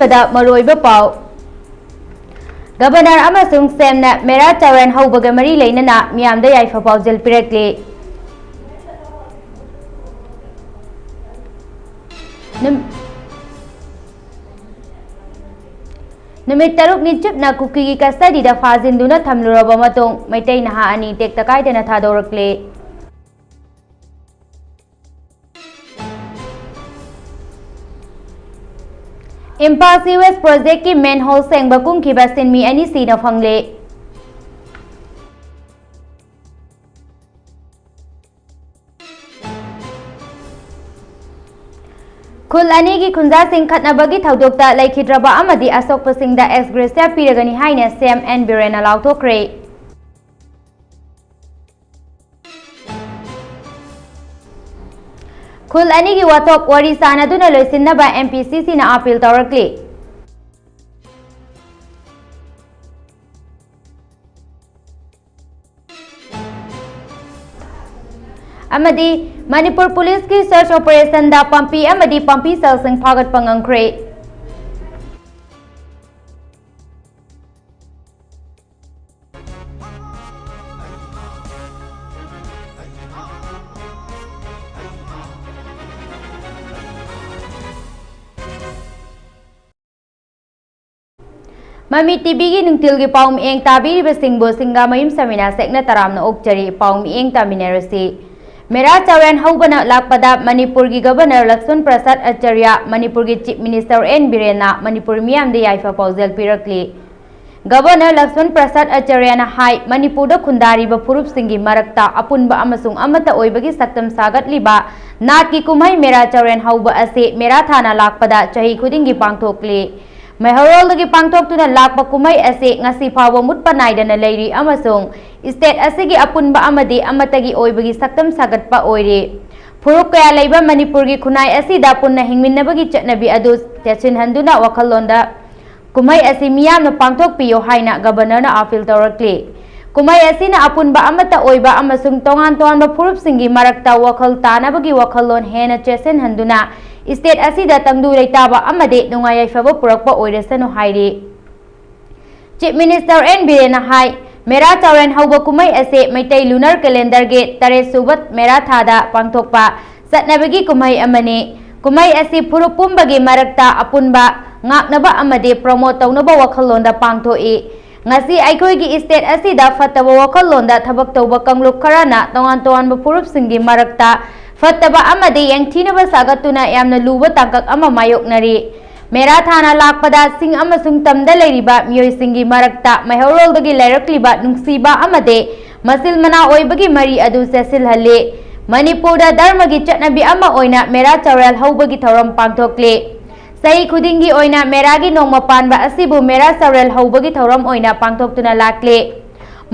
ꯄꯗ ꯃꯔꯣꯏꯕ ꯄꯥꯎ गवर्नर अमसुंग सेमना मेरा चौरन हौबगा मरी लेनना मियामदा याइफा पाउजल पिरकले नुमित तरुक निचुपना कुकी की कस्टडीदा फाजिंदुना थमलुरबा मतुंग मैतै नहा अनि टेक्ता कायदना थादोरकले इम्फाल सीवेज प्रोजेक्ट की मेन होल सेंगबा कुंखिबा सिनमी अनि सीना फंगले खुल अनि की खुंजा सिंह खतनबगी थौदोक्ता लैखिद्रबा अमदी असोकपसिंगदा एक्सग्रेसिया पिरगनी हाइने सेम एन बिरेना लाउथोक्रे खुल अनि की वाथोक वरी सानादुना लोइसिनबा एमपीसीसी ना अपील तौरकली अमदी मणिपुर पुलिस की सर्च ऑपरेशन दा पंपी अमदी पंपी सेल सिंह फागत पंगंख्रे ममी टीवी की नुंगतिल की पाउम एंग ताबीरिबा सिंगबो सिंगामयुम समिना सेकना तरामना ओकचरी पाउम एंग तामिनरसी मेरा चौरन हौबना लाकपदा मणिपुर की गवर्नर लक्ष्मण प्रसाद आचार्य मणिपुर की चीफ मिनिस्टर एन बिरेना मणिपुर मियामदा याइफा पाउजल पिरकली गवर्नर लक्ष्मण प्रसाद आचार्य ना हाई मणिपुर खुंदारीबा फुरुप सिंगी मरक्ता अपुनबा अमसुंग अमता ओइबगी सक्तम सागतलिबा नाट की कुमाई मेरा चौरन हौबा असे मेरा थाना लाकपदा चही खुदिंगी पांगथोकली मैहरोलदगी पांगथोक्तुना लाकपा कुमाई असे ngasi फावो मुटपा नाइदना लेरी अमसुंग स्टेट असेगी अपुनबा अमदी अमतगी ओइबगी सक्तम सागतपा ओइरे फुरुप कया लेबा मणिपुर की खुनाई असिदा पुन्ना हिंगमिन्नबगी चटनबी अदु तेसिन हंदुना वखलोंदा कुमाई असी मियामना पांगथोकपियो हाइना गवर्नरना अपील तौरकली कुमाई असिना अपुनबा अमता ओइबा अमसुंग तोंगान तोंगानबा फुरुप सिंगी मरक्ता वखल तानाबगी वखलोन हेना चेसिन हंदुना स्टेट असिदा तंगदु लेताबा अमदे नुंगाई याइफाबा पुरकपा ओइरसनु हाइरे चीफ मिनिस्टर एन बिरेना हाई मेरा चौरन हौबा कुमाई असे मैतै लुनर कैलेंडर के 3 सुबत मेरा थादा पांगथोकपा चटनबगी कुमाई अमने कुमाई असी फुरुप पुंबगी मरक्ता अपुनबा ngaknaba amade promote tawnaba wakhalonda pangthoi ngasi aikhoigi state asida fataba wakhalonda thabak tawba kangluk kharana tongan tongan furup singi marakta fataba amade yangthinaba sagatuna yamna luba tangkak ama mayoknari mera thana lakpada sing amasung tamda leiriba miyoi singi marakta maihoroldagi leirakliba nungsiba amade masil mana oibagi mari adu sesil halle manipurda dharmagi chatnabi ama oina mera chaural haubagi thoram pangthokle सही खुदिंगी ओइना मेरागी नोंगमा पानबा असिबु मेरा सौरल हौबगी थौरम ओइना पांगथोक्तुना लाक्ले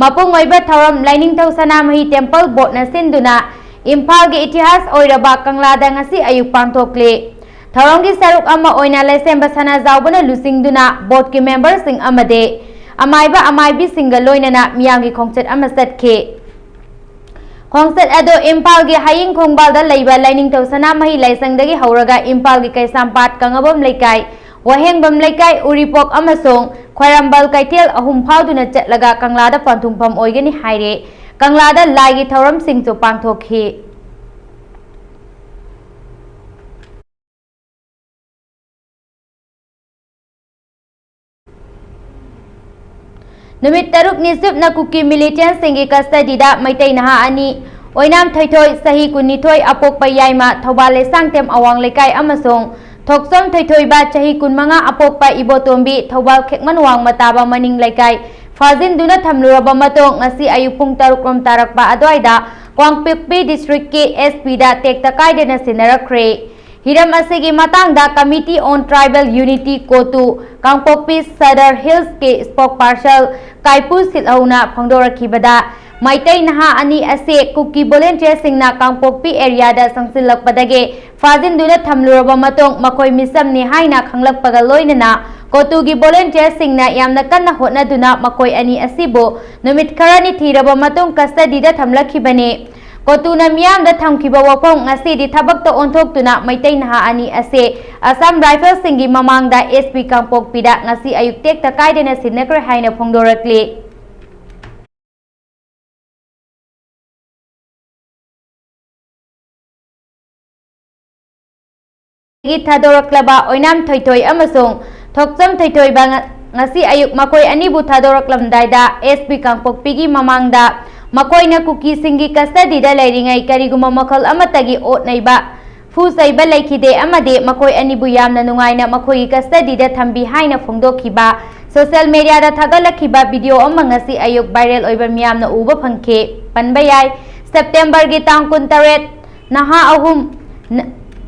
मपुंग ओइबा थौरम lining थौ Sanamahi temple board न सिंदुना इम्फाल गे इतिहास ओइरबा कंगलादा ngasi अयुक पांगथोक्ले थौरम की सरुक अमा ओइना लेसेंबा सना जावबना लुसिंगदुना board की member सिंग अमदे अमाइबा अमाइबी single लोइनना मियांगी खोंगचत अमा सतखे खोंगचत अदो इम्फाल गे हाइंग खोंगबालदा लैबा लाइनिंग थौ सनामही लाइसंगदगी हौरगा इम्फाल गे कैसामपाट कंगबम लेकाय वहेंगबम लेकाय उरिपोक अमसोंग ख्वारंबल कैथेल अहुम फाउदुना चटलगा कंगलादा पंथुंगफम ओइगनी हाइरे कंगलादा लाइगी थौरम सिंगचो पांगथोखि नुमित तरुक निसुप न कुकी मिलिटेंट सिंगी कस्टडीदा मैतै नहा अनि ओइनाम थैथोय सही कुनिथोय अपोकपा याइमा थौबाले सांगतेम अवांग लेकाय अमसोंग थोक्सम थैथोयबा चही कुनमंगा अपोकपा इबोतोंबी थौबाल खेकमन वांग मताबा मनिंग लेकाय फाजिनदुना थमलुरबा मतों ngasi ayuk pung 6 rom tarakpa adwaida kwangpikpi district के एसपी दा टेक्ता कायदेना सिनरखरे हिरम असेगी मतंगदा कमिटी ऑन ट्राइबल यूनिटी कोतु कांगपोकपी सदर हिल्स के स्पोक पार्सल काइपु सिलहौना फंगदोरखिबदा मैतै नहा अनि असे कुकी वॉलंटियर सिंगना कांगपोकपी एरिया दा संसिलकपदगे फाजिनदुना थमलुरबा मतों मखोय मिसमनि हाइना खंगलकपगा लोइनना कोतुगी वॉलंटियर सिंगना यामना कन्ना होटनादुना मखोय अनि असिबो नुमित खरानी थीरबा मतों कस्टडीदा थमलखिबने Kotuna miyam da thamkiba wafam ngasi di thabak ta onthoktuna maitai naha ani ase Assam Rifles singi mamangda SP Kangpokpida ngasi ayuk tek ta kaidena sinakre haina phongdorakli Thadoraklaba oinam thoitoi amasung thokcham thoitoi ba ngasi ayuk makoi anibu thadoraklamdaida SP Kangpokpigi mamangda Makoina kuki singi custody da lairingai kariguma makhal amatagi otnaiba fu saiba laikhide amade makoi anibu yamna nungaina makoi custody da thambi haina phongdokhiba social media da thagalakhiba video amma ngasi ayuk viral oiba miyamna uba phangkhe panba yai September gi tang 18 naha ahum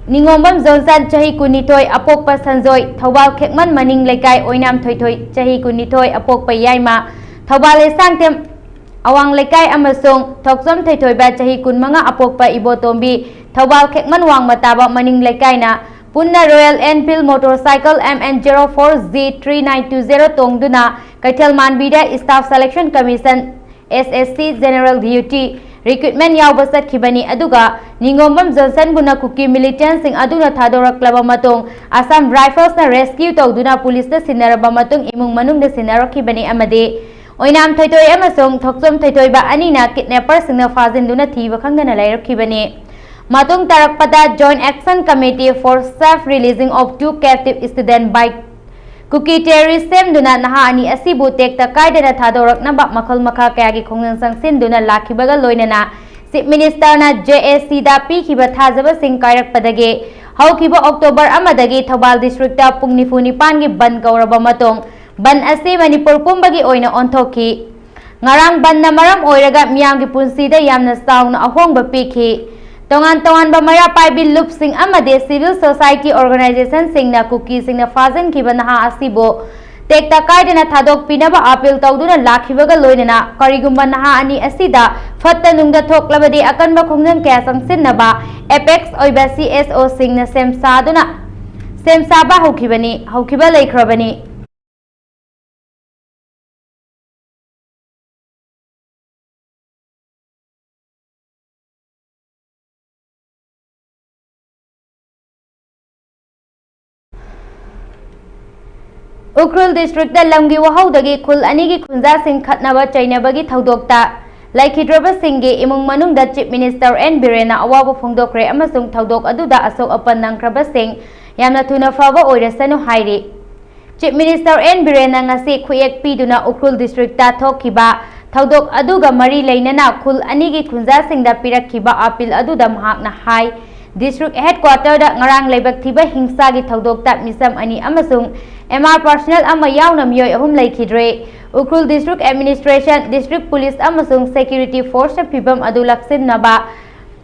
Ningombam Zonsan chahi kunitoi apokpa sanjoi Thobal khekman maning lekai oinam thoithoi chahi kunitoi apokpa yaima Thobal sangtem Awang lekai amasung thoksom thaithoiba chahi kunmanga apokpa ibotombi Thobal khekman wang mataba maning lekai na punna Royal Enfield motorcycle MN04Z3920 tongduna Kaithal Manbida Staff Selection Commission SSC General Duty recruitment yawba satkibani aduga Ningombam Johnson guna kuki militants sing aduna thadoraklaba matung Assam Rifles na rescue tawduna police na sinaraba matung imung manung na sinarakibani amade Oinam thoitoi amasung thokchom thoitoi ba anina kidnapper singna fazinduna thiba khangdana lairakibani matung tarakpada Joint Action Committee for Safe Releasing of 2 captive students by Kuki terrorist semduna naha ani asibu tekta kaidana thadoraknaba makhal makha kayagi khongnang sangsinduna lakhibaga loinana Chief Minister na JSC da pikhiba thajaba sing kairakpadage haukiba October amadagi Thobal district ta pung 9 gi ban kauraba matung ban ase Manipur pumbagi oina onthoki ngarang ban na maram oiraga miyamgi punsida yamna saungna ahongba pikhi tongan ba mara paibil loop sing amade civil society organization singna kuki singna fajan kiba naha asibo tekta kaidena thadok pinaba appeal tawduna lakhibaga loinana karigumba naha ani asida fatta nungda thoklabadi akanba khongnang kya sangsinnaba apex oiba CSO singna semsaba haukiba laikhrabani Ukhrul district da lamgi wahaudagi khul anigi khunja sing khatnaba chainabagi thaudokta laikhidraba singgi imung manungda Chief Minister N Birena awaba phongdokre amasung thaudok aduda asok apan nangkraba sing yamna thuna faba oirasanu hairi Chief Minister N Birena ngasi khuyek piduna Ukhrul district ta thokhiba thaudok aduga mari leinana khul anigi khunja singda pirakhiba appeal aduda mahakna hai District Headquarter da ngarang leibak thiba hingsa gi thaudokta misam ani amasung MR personnel ama yauna miyoi ahum laikhidre Ukhrul District Administration District Police amasung Security Force phibam adu laksinaba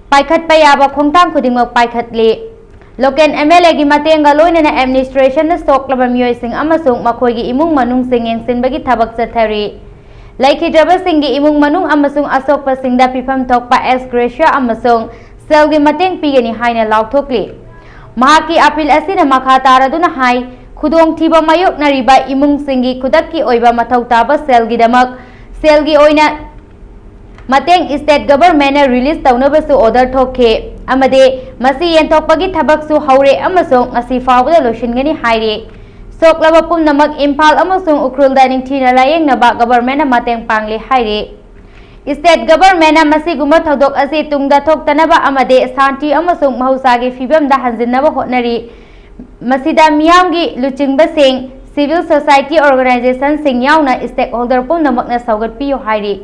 paikhat payaba khongtang khudingmak paikhatli Local MLA gi matenga loinana administration na soklaba miyoi sing amasung makhoi gi imung manung sing yengsinbagi thabak chathari laikhidraba singgi imung manung amasung asokpa singda pifam thokpa ex gratia amasung selgi mateng pigani haina lauthokli mahaki appeal asina makha taraduna hai khudong thiba mayok nariba imung singi khudakki oiba mathau taba selgi damak selgi oina mateng state government na release tawnabasu order thokhe amade masi yenthokpagi thabaksu haure amasung ngasi fawda loshingani haire soklaba pumnamak Imphal amasung Ukhrul da ningthina layengnaba government na mateng pangli haire State government na masiguma thodok ase tungda thoktanaba amade santi amasung mahusagi fibamda hanjinnaba hotnari masida miyamgi luchingba sing civil society organization sing yauna stakeholder pumnamakna saugatpiyo hairi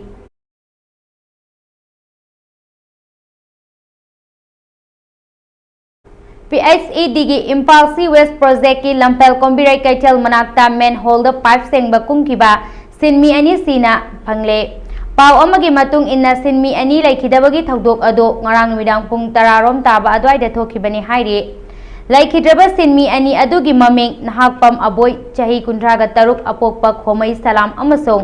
PHED gi Imphal West project ki Lampel Kombirai Kaithal manakta manhole da pipe sengba kumkiba sinmi ani sina phangle Pau amagi matung inna sinmi ani laikhidabagi thaudok ado ngarang midang pung 10 rom taba adwaida thokhibani haire laikhidraba sinmi ani adugi maming nahakpam aboi chahi 13 apokpa khomai salam amasung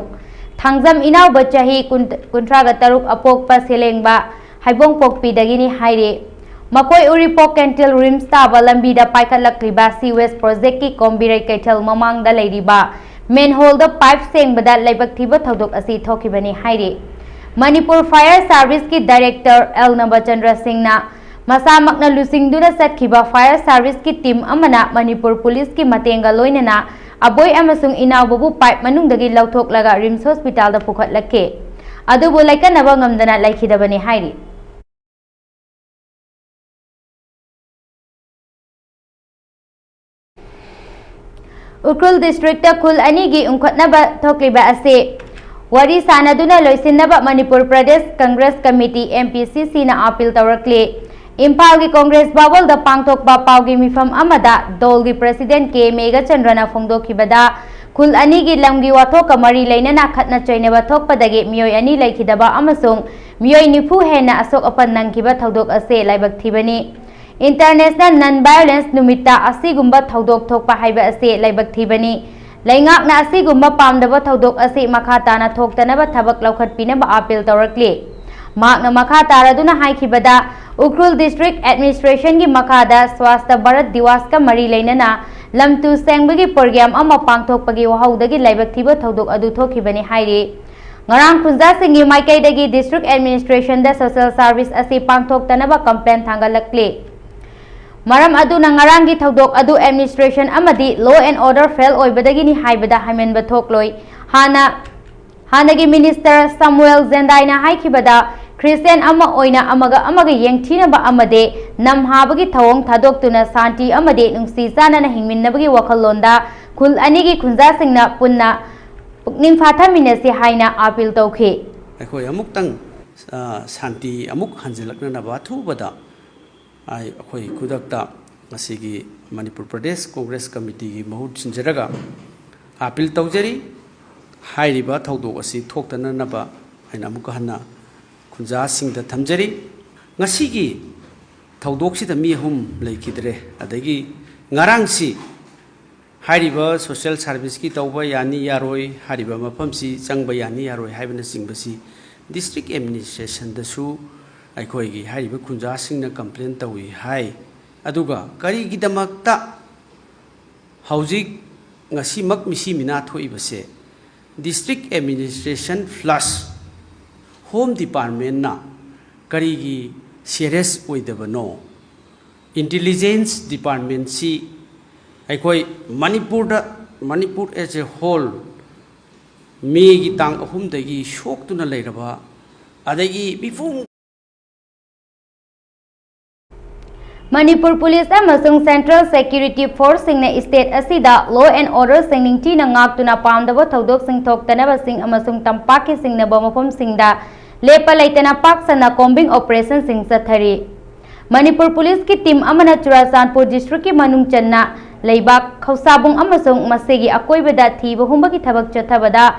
thangjam inauba chahi 13 apokpa selengba haibong pokpi dagini haire makoi uripok kentil rims taba lambida paikhatlakliba West project ki Kombirai Kaithal mamangda leiriba manhole da pipe sengbada laibak thiba thodok asi thokibani haire Manipur Fire Service ki Director L. Nabachandra Singh na masamakna lusingduna satkiba Fire Service ki team amana Manipur Police ki matenga loinana aboy amasung inawabu pipe manungdagi lauthoklaga Rims Hospital da pukhatlake adubu laikanaba ngamdana laikhidabani hairi Ukhrul District ta khul ani gi ungkhatnaba thokliba ase wari sanaduna loisinaba Manipur Pradesh Congress Committee MPCC na appeal tawrakle Impal gi Congress bubble da pangthokba pawgi mifam amada dol gi President K Mega Chandrana phongdokhibada khul ani gi lamgi wathoka mari leinana khatna choinaba thokpadagi miyoi ani laikhidaba amasung miyoi nifu hena asok apan nangkiba thodok ase laibak thibani International Non-Violence Numita asigumba thodok thokpa haiba ase laibak thibani laingakna asigumba pamdaba thodok ase makha tana thoktanaba thabak laukhatpinaba appeal tawrakle makna makha taraduna haikibada Ukhrul District Administration ki makada Swachhata Diwas ka mari leinana lamtu sengbagi program ama pangthokpagi wahaudagi laibak thiba thodok adu thokhibani haire ngarang khunja singi maikaidagi District Administration da Social Service asi pangthoktanaba complaint thangalakle Maram adu na ngarangi thodok adu administration amadi law and order fail oibadagi ni haibada haimenba thokloi hanagi minister Samuel Zendaina haikibada Christian ama oina amaga yengthinaba amade namhabagi thawong thadoktuna santi amade nungsi sana na hingminnabagi wakhallonda khul anigi khunja singna punna pukning phathaminasi haina appeal tawkhe akhoi amuk tang santi amuk hanjilakna na ba thubada ai akhoi kudakta ngasigi Manipur Pradesh Congress Committee gi mahut sinjaraga appeal tawjari hairiba thodok asi thoktana naba aina amuk hanna khunja singda thamjari ngasigi thodok sida mi hum leikidre adagi ngarangsi hairiba social service ki tawba yani yaroi hariba mafamsi changba yani yaroi haibana singbasi district administration da su akhoi gi hariba khunja singna complain tawi hai aduga kari gi damakta haujik ngasi mak misi mina thoibase district administration plus home department na kari gi serious oidabano intelligence department si akhoi Manipur as a whole me gi tang ahum dagi shok tuna leiraba adagi bifung Manipur Police amasung Central Security Force singna state asida law and order singning tina ngaktuna pamdaba thodok sing thoktanaba sing amasung tampaki singna bomafom singda lepa laitana paksana combing operation sing sathari Manipur Police ki team amana Churachandpur district ki manung channa leibak khausabung amasung masegi akoibada thiba humbagi thabak chathabada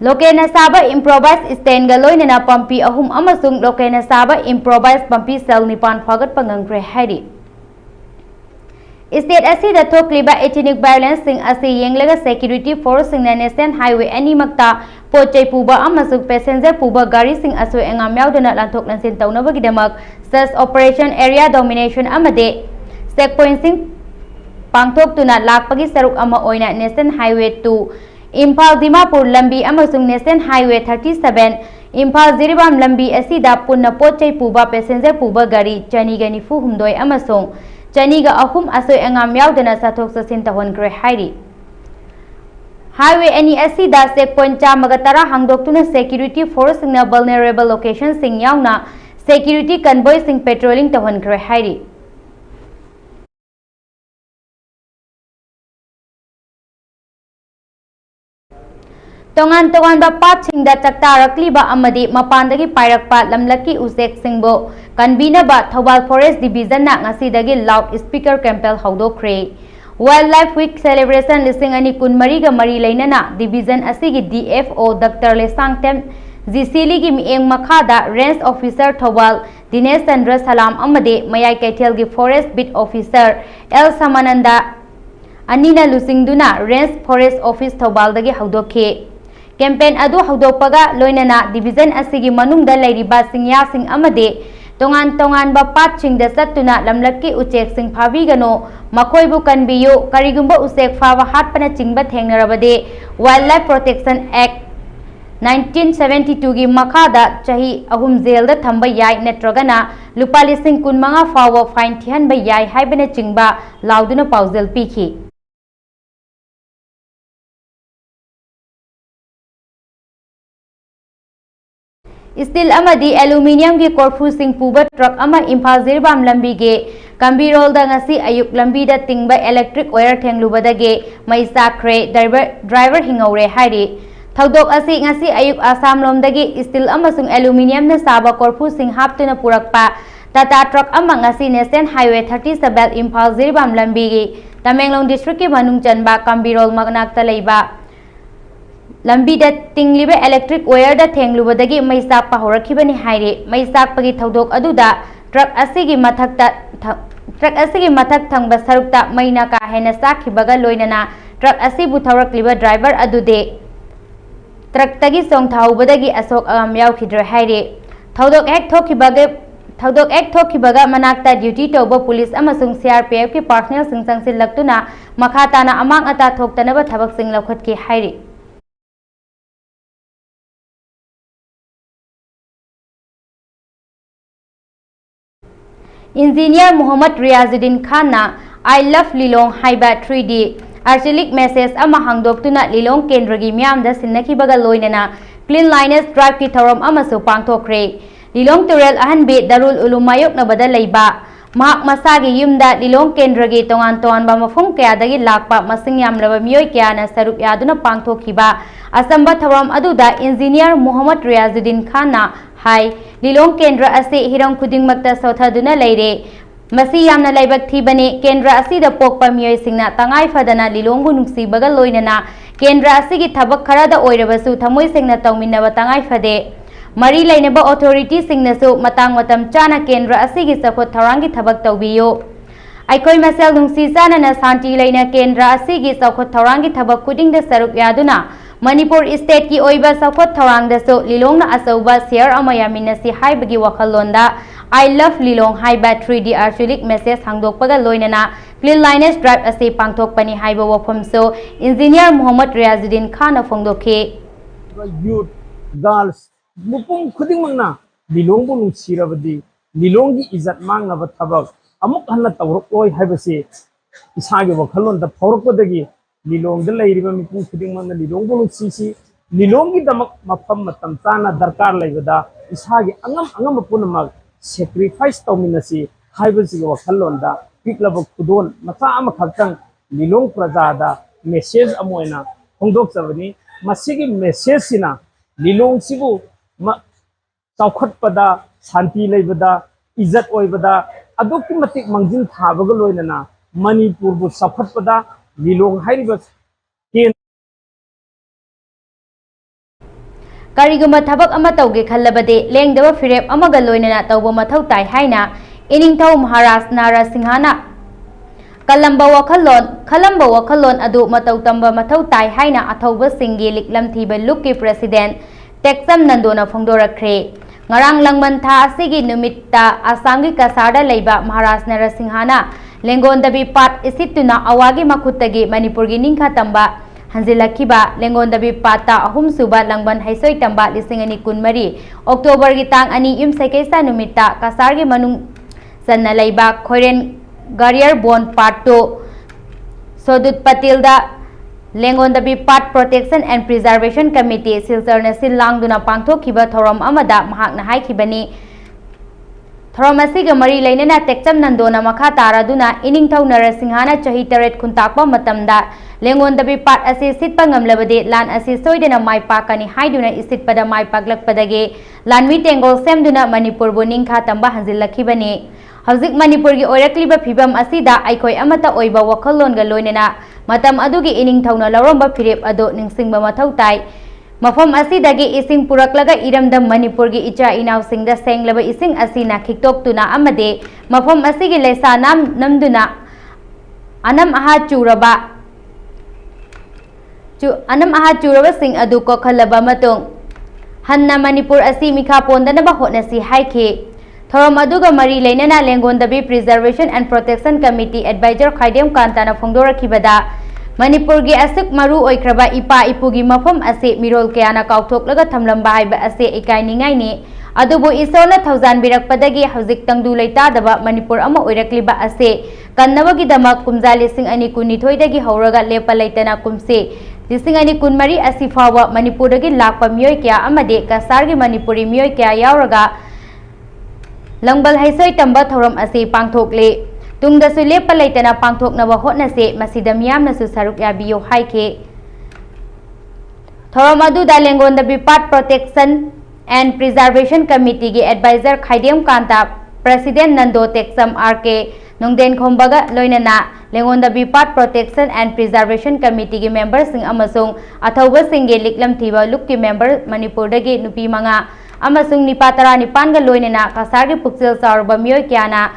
Lokena saba improvised stand galoinena pampi ahum amasung lokena saba improvised pampi cell nipan phagat pangangre hairi State asida thokliba ethnic violence sing asi yenglaga security force sing national highway ani makta pochai puba amasung passenger puba gari sing aso engam yaudana lanthok lansin taunabagi damak search operation area domination amade checkpoint sing pangthok tuna lakpagi saruk ama oina national highway 2 Impal Dimapur lambi amasung National Highway 37 Impal Jiribam lambi asida punna pochai puba passenger puba gari chaniga nifu humdoi amasung chaniga ahum asoy angam yaudana sathok sasin tahon hairi Highway ani asida checkpoint chamaga tara hangdoktuna security force na vulnerable location sing yauna security convoy sing patrolling tahon hairi Tongan ba pat singda chaktarakliba amadi mapandagi pairakpa lamlaki usek singbo kanbina ba Thobal Forest Division na ngasidagi loud speaker campaign haudokre Wildlife Week celebration lising ani kun mariga mari lainana division asigi DFO Dr. Lesangtem Zisili gi mieng makhada range officer Thobal Dinesh Chandra Salam amade mayai kaithel gi forest bit officer L Samananda anina lusingduna range forest office Thobal dagi haudokhe campaign adu haudopaga loinana division asigi manungda leiriba singya sing amade tongan ba pat singda satuna lamlaki uchek sing phabigano makoibu kanbiyu karigumba usek phawa hatpana chingba thengnarabade Wildlife Protection Act 1972 की मखादा चाही अहुम jail दा थंबा याय नेत्रगना लुपा लिसिंग कुनमंगा फाव fine थिहन बा याय हाइबने चिंगबा लाउदुना पाउजेल पीखी steel अमदी aluminium की Corfu Singh पुबा truck अमा इम्फाल जिरबाम लंबी के कंबीरोल दा ngasi अयुक लंबी दा तिंगबा इलेक्ट्रिक वायर थेंगलुबदगे मई साख्रे ड्राइवर हिंगौरे हाइरी थौदोक असी ngasi अयुक आसाम लोमदगी स्टील अमसुंग एल्यूमिनियम न साबा कोर्फू सिंह हापतुना पुरकपा टाटा ट्रक अमा ngasi नेशनल हाईवे 37 इम्फाल जिरबाम लंबी की तमेंगलोंग डिस्ट्रिक्ट की मनुंग चनबा कंबीरोल मगनाक्ता लेबा लंबी दा तिंगलिबे इलेक्ट्रिक वायर दा थेंगलुबदगी मई साकपा होरखिबनी हाइरे मई साकपगी थौदोक अदुदा ट्रक असिगी मथक थंगबा सरुक्ता मईना का हेना साखिबगा लोइनना ट्रक असिबु थौरक्लिबा ड्राइवर अदुदे ट्रक तगी सोंग थाउबदगी अशोक अगम याउखिद्रे हाइरे थौदोक एक थोखिबगा मनाक्ता ड्यूटी तौबा पुलिस अमसुंग सीआरपीएफ की पर्सनल सिंग संगसिलक्तुना मखाताना अमांग अता थोक्तनबा थबक सिंग लौखटकी हाइरे इंजीनियर मोहम्मद रियाजुद्दीन खान ना आई लव लिलोंग हाइबा 3D आर्टिलिक मैसेज अमा हांगदोक्तुना लिलोंग केंद्र की म्यामदा सिन्नखिबगा लोइनना क्लीन लाइनेस ड्राइव की थौरम अमसु पांगथोखरे लिलोंग तुरेल अहनबे दारुल उलूम मायोक्नबदा लेबा महाक मसागी युमदा लिलोंग केंद्र की तोंगान तोंगानबा मफुम कयादगी लाकपा मसिंग यामलबा मियोय कयाना सरुक यादुना पांगथोखिबा असंबा थौरम अदुदा इंजीनियर मोहम्मद रियाजुद्दीन खान ना हाई लिलोंग केंद्र असे हिरंग खुदिंगमक्ता सोथादुना लेरे मसी यामना लाइबक थीबने केंद्र असीदा पोकपा मियोयसिंगना तंगाई फदना लिलोंगबु नुंसीबगा लोइनना केंद्र असीगी थबक खरादा ओइरबसु थमोइसिंगना तौमिन्नबा तंगाई फदे मरी लेनबा ऑथोरिटी सिंगनसु मतांग मतम चाना केंद्र असीगी सपोर्ट थौरांगी थबक तौबियो अखोई मसेल नुंसी चाना शांति लेना केंद्र असीगी सपोर्ट थौरांगी थबक खुदिंगदा सरुक यादुना मणिपुर स्टेट की ओइबा सपोर्ट थौरांगदसु लिलोंगना अचौबा शेयर अमा यामिनसी हाइबगी वखललोंदा आई लव लिलोंग हाइबा 3D आर्टिलिक मैसेज हांगदोकपगा लोइनना क्लीन लाइनेस ड्राइव असे पांगथोकपनी हाइबा वफमसु इंजीनियर मोहम्मद रियाजुद्दीन खान फोंगदोखे यूथ गर्ल्स मुपुंग खुदिंगमंगना लिलोंगबु नुंसिरबदी लिलोंगी इज्जत मांगनबा थबक अमुक हन्ना तौरकोय हाइबसे इसागे वखललोंदा फौरकपदगी लिलोंग लेरिबा मिपुंग खुदिंगमंगना लिलोंगबु नुंसिसी लिलोंगी दमक मफम मतम चाना दरकार लेबदा इसागे अंगम पुनमक सेक्रीफाइस तौमिनसी हाइबसिगे वखललोंदा पिकलब खुदोन मचा अमा खक्तंग लिलोंग प्रजादा मेसेज अमोयना होंदोकचबनी मसिगी मेसेज सिना लिलोंग सिबु चौखटपदा शांति लेबदा इज्जत ओइबदा अदुक्कि मतिक मंजिल थाबगा लोइनना मणिपुर बु चौखटपदा लिलोंग हाइरिबा करिगुम थबक अमा तौगे खल्लबदे लेंगदबा फिरेप अमगा लोइनना तौबा मथौ ताई हाइना इनिंगथौ महाराज नारसिंहाना खलंबा वखललोन अदु मतौ तंबा मथौ ताई हाइना अथौबा सिंगी लिकलम थीबा लुक की प्रेसिडेंट टेक्सम नंदोना फोंदोरखरे ngarang langman tha asigi numitta asam gi kasarda leiba Maharaj नारसिंहाना लेंगोन दबी पाट इसितुना अवागी मखुतगी मणिपुर की निंखा तंबा हंजिलखिबा लेंगोन दबी पाटा अहुम सुबा लंगबन हैसोई तंबा लिसिंगनी कुनमरी अक्टोबर की तांग अनि युम सेकेसा नुमित्ता कसार की मनुंग सन्ना लेबा खोरेन गारियर बोन पाटो सोदुत पतिलदा लेंगोन दबी पाट protection and preservation committee Silchar ने सिल लांगदुना पांगथोखिबा थौरम अमदा महाकना हाइखिबनी थौरम असिगा मरी लेनना टेक्चम नंदोना मखा तारादुना इनिंगथौ नरसिंहाना चही तरेट खुंताकपा मतमदा लेंगोन दबी पाट असे सिटपा ngamlabade lan असे सोइदना माइ पाकनी हाइदुना इसिटपदा माइ पाकलकपदगे लानमी टेंगोल सेमदुना मणिपुर बु निंखा तंबा हंजिलखिबनी हौजिक मणिपुर की ओरक्लिबा फिबम असिदा आइखोय अमता ओइबा वखललोनगा लोइनना मतम अदुगी इनिंगथौना लौरंबा फिरेप अदो निंगसिंगबा मथौ ताई मफम असिदगी इसिंग पुरकलगा इरमदम मणिपुर की इचा इनाउसिंगदा सेंगलबा इसिंग असिना खिक्तोक्तुना अमदे मफम असिगी लेसा नाम नमदुना अनम आहा चुरबा सिंग अदु कोखलबा मतुंग हन्ना मणिपुर असि मिखा पोंदनबा होटनसी हाइखे थौरम अदुगा मरी लेनना लेंगोन दबी preservation and protection committee adviser Khaidem कांताना फोंदोरखिबदा Manipur gi asuk maru oikraba ipa ipugi mafam ase mirol kayana kauthoklaga thamlamba haiba ase ikainingai ni adubu isona thaujan birakpadagi hauzik tangdu leitadaba Manipur ama oirakliba ase kannabagi damak kumja lising ani kunithoi dagi hauraga lepa leitana kumse lising ani kunmari asi fawa Manipur dagi lakpa miyoi kya amade kasargi Manipuri miyoi kya yauraga langbal haisoi tamba thoram ase pangthokle tungda su lepa leitana pangthoknaba hotnase masida miyamna su saruk yabiyo haike thoram adu da lengonda bipat protection and Preservation Committee ki advisor Khaidem Kanta President Nando Teksam RK Nongden Khombaga loinana lengonda bipat Protection and Preservation Committee ki members sing amasung athauba singe liklam thiba luk ki member Manipur dagi nupi manga amasung nipatara nipan ga loinana kasargi puksil sarba miyoi kyana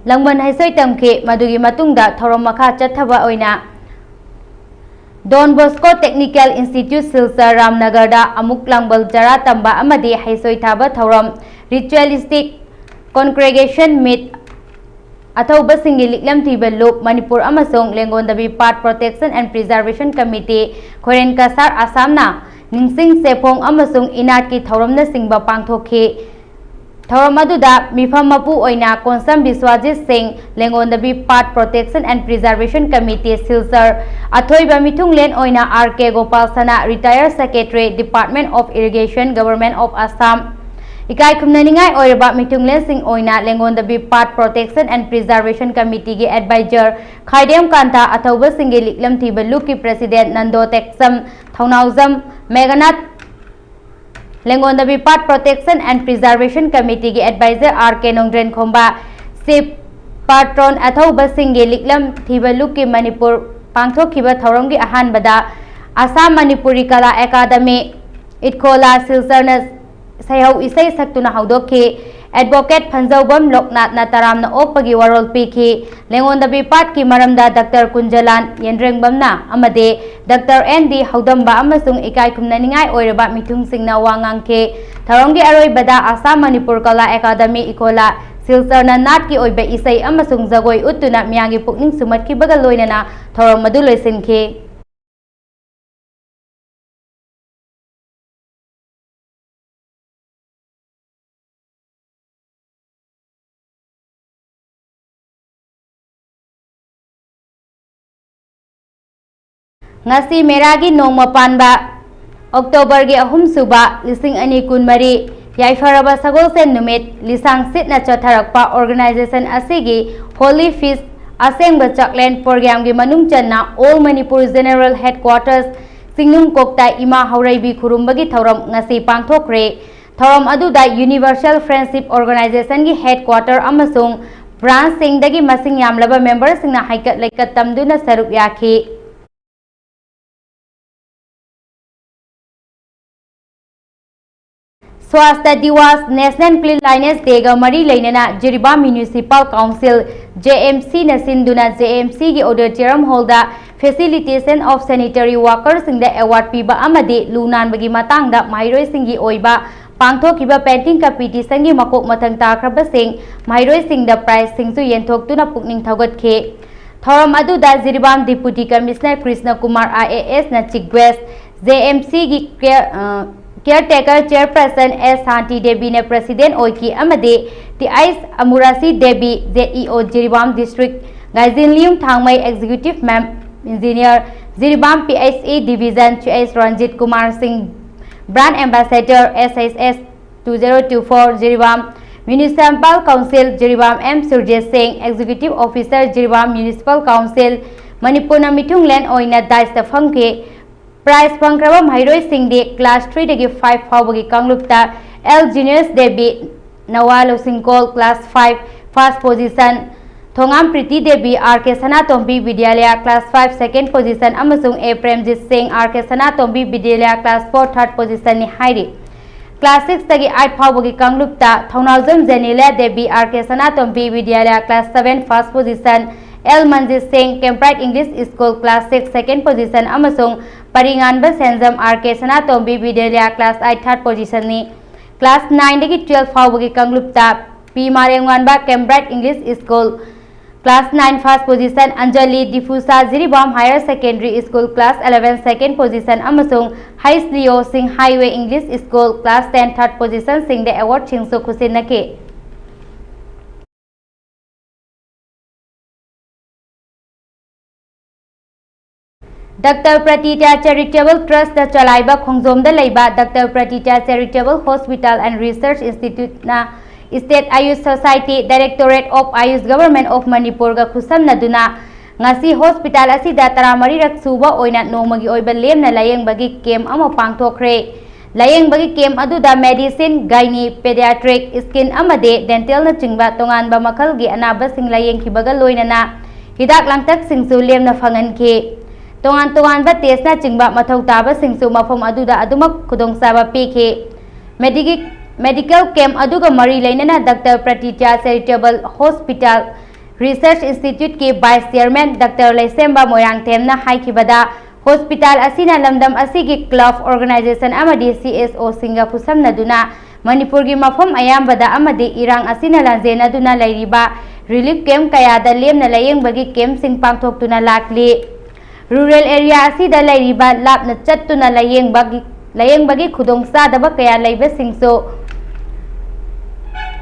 langban haisoi tamke madugi matungda thorom makha chathaba oina Don Bosco Technical Institute Silsar Ramnagarda Amuk Langbal Jara Tamba Amadi Haisoi Thaba Thoram Ritualistic Congregation Meet Athauba Singi Liklam Thiba Loop Manipur Amasong Lengonda Bipat Protection and Preservation Committee Khoren Kasar Asamna Ningsing Sepong Amasong Inatki Thoramna Singba Pangthokhe Thoram aduda mifam mapu oina Konsam Biswajit Singh lengonda Bipat Protection and Preservation Committee Silsar athoiba mithunglen oina RK Gopal Sana Retired Secretary Department of Irrigation Government of Assam ikai khumnaningai oiraba mithunglen sing oina lengonda Bipat Protection and Preservation Committee ge advisor Khaidem Kanta athauba singe liklam thiba luki President Nando Teksam Thaunaujam Meganath Lengonda Bipat Protection and Preservation Committee ki advisor RK Nongdren Khomba Sip Patron athauba singe liklam thiba luki Manipur pangthokhiba thoramgi ahanbada Assam Manipuri Kala Academy Itkola Silsarna Sayhau isai saktuna haudokhi Advocate Phanjaubam Loknath na taramna opagi warol piki lengonda bipat ki maramda Dr. Kunjalan Yenrengbamna amade Dr. ND Haudamba amasung ikai khumnaningai oiraba mithung singna wangangke tharonggi aroibada Assam Manipur Kala Academy Ikola Silsarna Nat ki oiba isai amasung jagoi utuna miyangi pukning sumatki baga loinana thorom madu loisinke ngasi meragi nongma panba October gi ahum suba lising ani kunmari yaifaraba sagol sen numit lisang sitna chatharakpa organization asigi Holy Feast asengba chaklen program gi manung channa All Manipur General Headquarters singnum kokta ima hauraibi khurumbagi thoram ngasi pangthokre thoram aduda Universal Friendship Organization gi headquarter amasung branch singdagi masing yamlaba members singna haikat laikat tamduna saruk yakhi Swachhata Diwas National Cleanliness Day ga mari leinana Jiribam Municipal Council JMC na sinduna JMC gi auditorium hall da facilitation of sanitary workers sing da award piba amade lunan bagi matang da mairoi singi oiba pangthokiba painting competition gi makok mathang takraba sing mairoi sing da prize sing su yenthok tuna pukning thogat khe thoram adu da Jiribam Deputy Commissioner Krishna Kumar IAS na Chief Guest JMC gi Caretaker Chairperson S. Santi Devi ne President Oiki Amade the Ice Amurasi Devi ZEO Jiribam District Gazin Lium Thangmai Executive Engineer Jiribam PHA Division CS Ranjit Kumar Singh Brand Ambassador SSS 2024 Jiribam Municipal Council Jiribam M. Surjit Singh Executive Officer Jiribam Municipal Council Manipur na mithunglen oina daista phangke Prize Pankraba Mairoi Singde Class 3 degi 5 Fawagi Kanglupta L. Juniors Devi Nawalo Singkol Class 5 First Position Thongam Priti Devi R.K. Sanatombi Vidyalaya Class 5 Second Position Amasung A. Premjit Singh R.K. Sanatombi Vidyalaya Class 4 Third Position ni Hairi Class 6 degi 8 Fawagi Kanglupta Thongnawjam Janila Devi R.K. Sanatombi Vidyalaya Class 7 First Position L. Manjit Singh Campride English School Class 6 Second Position Amasung Paringanba Senzam R.K. Sanatombi Vidyalaya Class 8 Third Position ni Class 9 degi 12 Fawagi Kanglupta P. Marengwanba Campride English School Class 9 first position Anjali Difusa Jiribam Higher Secondary School Class 11 second position amasung Hais Leo Singh Highway English School Class 10 third position Singh the award Chingsu Kusinake. Dr. Pratitya Charitable Trust the Chalaiba Khongzom the Laiba Dr. Pratitya Charitable Hospital and Research Institute na State Ayush Society Directorate of Ayush Government of Manipur ga khusam naduna ngasi hospital asida taramari rak suba oina nomagi oiba lemna layeng bagi kem ama pangthokre layeng bagi kem aduda medicine gynae pediatric skin amade dental na chingba tongan ba makal gi anaba sing layeng khibaga loinana hidak langtak singsu lemna phangan ke tongan ba test na chingba mathau taba singsu mafam aduda adumak khudong saba pike Medical camp aduga mari lainana Dr. Pratitya Charitable Hospital Research Institute ke Vice Chairman Dr. Laisemba Moirang Temna haikibada hospital asina lamdam asigi club organization amadi CSO singa pusam naduna Manipur gi mafam ayambada amadi irang asina lanjena duna lairiba relief camp kaya da lemna layeng bagi camp sing pangthok tuna lakli rural area asida lairiba lapna chattuna layeng bagi khudong sadaba kaya laiba singso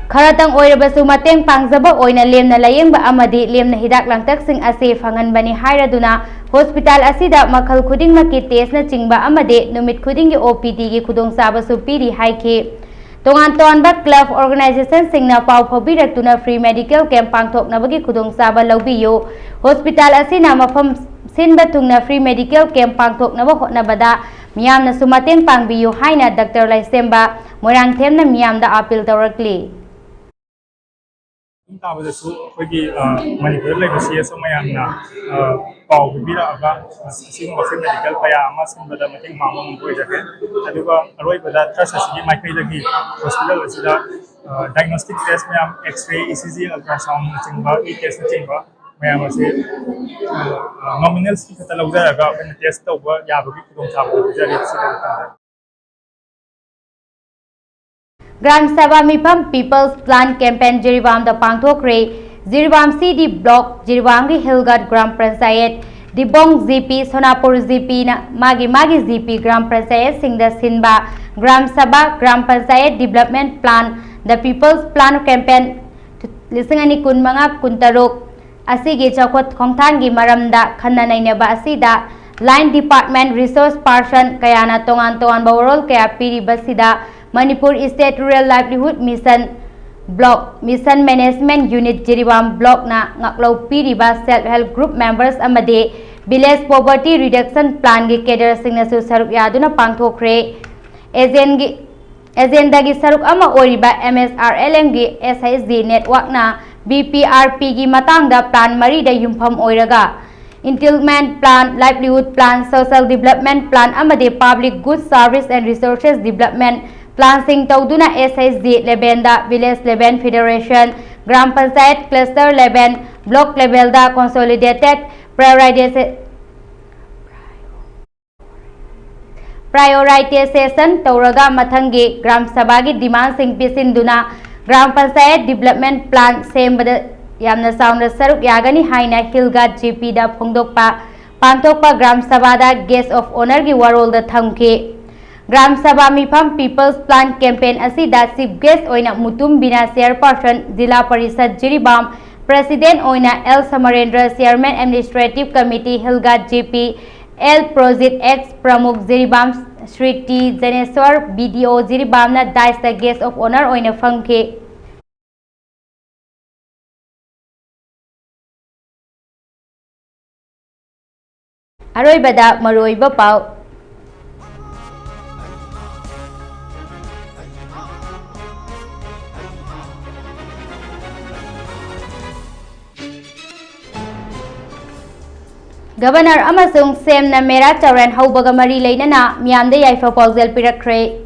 Kharatang oirabasu mateng pangjaba oina lemna layengba amadi lemna hidak langtak sing ase phangan bani hairaduna hospital asida makhal khuding maki test na chingba amade numit khuding gi OPD gi khudong saba su piri haike tongan ba club organization singna pau phobirak tuna free medical camp pangthok na bagi khudong saba lawbiyo hospital asina mafam sinba tungna free medical camp pangthok na ba hotna bada miyamna sumateng pangbiyo haina Dr. Laisemba Moirang Themna miyamda appeal tawrakli ताबदसु अखोगी मणिपुर लेबसी समयामना पाव बिबिरागा सिंग वफे medical कया अमा सिंबदा मतिंग मांगो मंगोय जके अदुगा अरोयबदा ट्रस्ट असि माइकैदगी हॉस्पिटल असिदा डायग्नोस्टिक टेस्ट में एक्स-रे ECG अल्ट्रासाउंड चिंबा ई टेस्ट चिंबा मैम असे नॉमिनल की खता लौदरागा अपन टेस्ट तौबा याबगी खुदों थाबो जरी सिदा Gram Sabha Mipam People's Plan Campaign Jiribam the Pangthokre, Jiribam CD Block, Jiribangi Hilgat Gram Pransayet, Dibong ZP, Sonapur ZP, Magi ZP Gram Pransayet Sing the Sinba, Gram Sabha Gram Pransayet Development Plan, the People's Plan Campaign, Lisingani Kunmanga Kuntarok, Asigi Chakot Kongtangi Maramda, Kananainaba Asida, Line Department Resource Person, Kayana Tongan Bawarol Kaya Piri Basida, Manipur State Rural Livelihood Mission Block Mission Management Unit Jiribam Block na ngaklau piriba self-help group members amade village poverty reduction plan gi cadre singna su saruk yaduna pangthokre agenda gi saruk ama oriba MSRLM gi SISD network na BPRP gi matangda plan mari da yumpham oiraga Entitlement Plan, Livelihood Plan, Social Development Plan amade Public Goods Service and Resources Development Plan sing tauduna SISD level da village level federation gram panchayat cluster level block level da consolidated prioritization tauraga mathangi gram sabha gi demand sing pisinduna gram panchayat development plan sembada yamna sauna saruk yagani haina hilgat GP da phongdokpa pangthokpa gram sabha da guest of honor gi warol da thamke Gram Sabha Mipam People's Plan Campaign asida chief guest oina Mutum Bina Chairperson Jila Parishad Jiribam President oina L Samarendra Chairman Administrative Committee Hilgat GP L Project X Pramukh Jiribam Sri T Janeswar BDO Jiribam na dice the guest of honor oina phangke Aroibada maroiba pau Governor amasung sem na mera chawran haubaga mari leinana miyamda yaifa paujel pirakre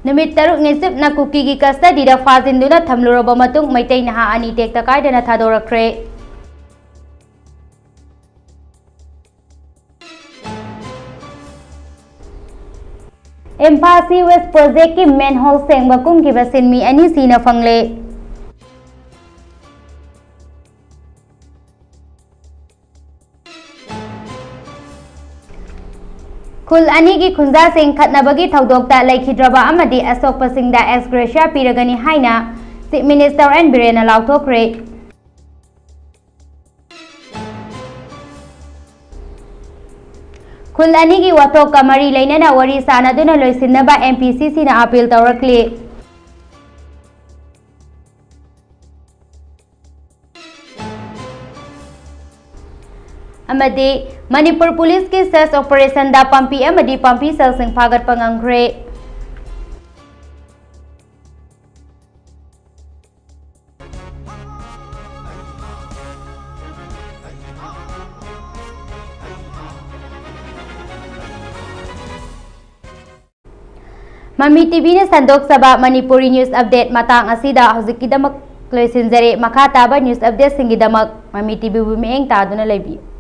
Numit taruk nisip na kuki gi custody da fazinduna thamluraba matung maitai naha ani tekta kaidana thadorakre Empasi West Project ki manhole sengba kumkiba sinmi ani sina fangle. Khul ani ki khunja sing khatnabagi thaudokta laikhidraba amadi asokpa singda ex gratia piragani haina Chief Minister and Birena lauthokre. Khul ani ki watok kamari leinana wari sanaduna loisinaba MPCC na appeal tawrakli. Amadi Manipur Police ki search operation da pampi amadi pampi cell sing phagat pangangre. Mami TV ne sandok saba Manipuri news update matang asida haujikidamak loisinjare makha taba news update singidamak Mami TV bu mieng taduna lebi.